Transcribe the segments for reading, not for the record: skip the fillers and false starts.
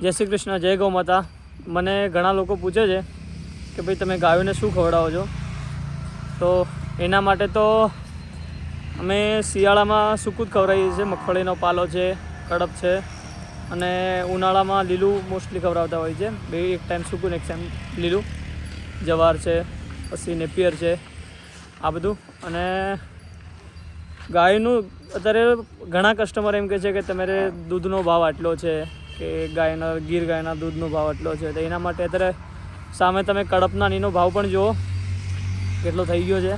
જય શ્રી કૃષ્ણ, જય ગૌ માતા। મને ઘણા લોકો પૂછે છે કે ભાઈ તમે ગાયોને શું ખવડાવો છો? તો એના માટે તો અમે શિયાળામાં સૂકું જ ખવડાવીએ છીએ। મગફળીનો પાલો છે, કડપ છે, અને ઉનાળામાં લીલું મોસ્ટલી ખવડાવતા હોય છે। બે એક ટાઈમ સૂકું ને એક ટાઈમ લીલું। જવાર છે, પછી નેપિયર છે, આ બધું। અને ગાયનું અત્યારે ઘણા કસ્ટમર એમ કહે છે કે તમારે દૂધનો ભાવ આટલો છે, કે ગાયના ગીર ગાયના દૂધનો ભાવ આટલો છે, તો એના માટે અત્યારે સામે તમે કડપના નીનો ભાવ પણ જુઓ કેટલો થઈ ગયો છે।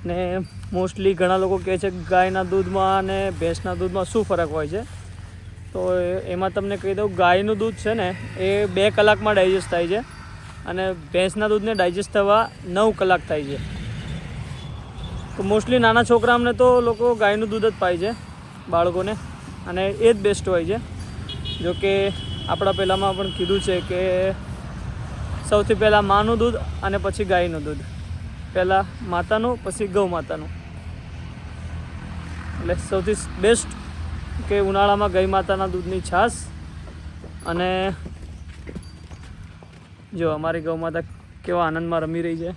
ને મોસ્ટલી ઘણા લોકો કહે છે ગાયના દૂધમાં અને ભેંસના દૂધમાં શું ફરક હોય છે? તો એમાં તમને કહી દઉં, ગાયનું દૂધ છે ને એ 2 કલાકમાં ડાયજેસ્ટ થાય છે, અને ભેંસના દૂધને ડાયજેસ્ટ થવા 9 કલાક થાય છે। તો મોસ્ટલી નાના છોકરાઓને તો લોકો ગાયનું દૂધ જ પાય છે, બાળકોને, અને એ જ બેસ્ટ હોય છે। જો કે આપણા પહેલાંમાં પણ કીધું છે કે સૌથી પહેલાં માનું દૂધ અને પછી ગાયનું દૂધ, પહેલાં માતાનું પછી ગૌ માતાનું। એટલે સૌથી બેસ્ટ કે ઉનાળામાં ગાય માતાના દૂધની છાશ। અને જો અમારી ગૌ માતા કેવા આનંદમાં રમી રહી છે।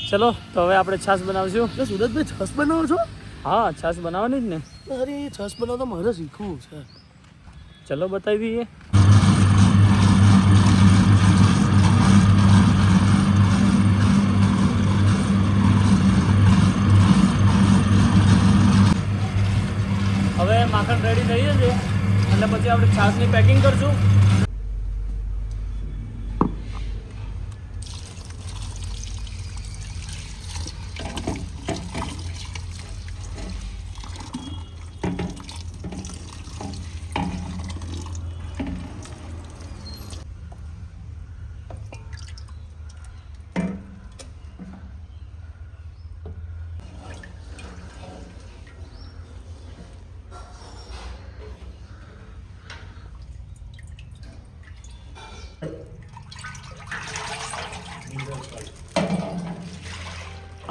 ચલો તો હવે આપણે છાશ બનાવશું। એટલે સુરતભાઈ છાશ બનાવો છો? હા, છાશ બનાવવાની જ ને। અરે છાશ બનાવતા મારે શીખવું છે। ચલો બતાવી દઈએ। હવે માખણ રેડી થઈ જશે એટલે પછી આપણે છાશની પેકિંગ કરશું।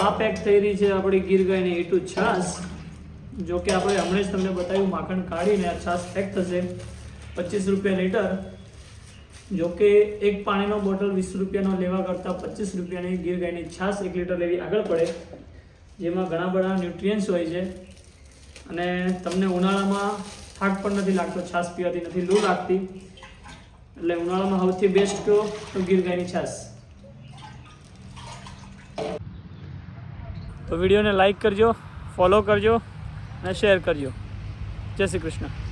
આ પેક થઈ રહી છે આપણી ગીર ગાયની A2 છાશ। જો કે આપણે હમણાં જ તમને બતાવ્યું માખણ કાઢીને આ છાશ પેક થશે 25 રૂપિયા લીટર। જો કે એક પાણીનો બોટલ 20 રૂપિયાનો લેવા કરતાં 25 રૂપિયાની ગીર ગાયની છાશ 1 લીટર લેવી આગળ પડે, જેમાં ઘણા બધા ન્યુટ્રિયન્ટ્સ હોય છે, અને તમને ઉનાળામાં થાક પણ નથી લાગતો, છાશ પીવાથી નથી લૂ લાગતી। એટલે ઉનાળામાં સૌથી બેસ્ટ કહો તો ગીર ગાયની છાશ। તો વિડીયોને લાઈક કરજો, ફોલો કરજો અને શેર કરજો। જય શ્રી કૃષ્ણ।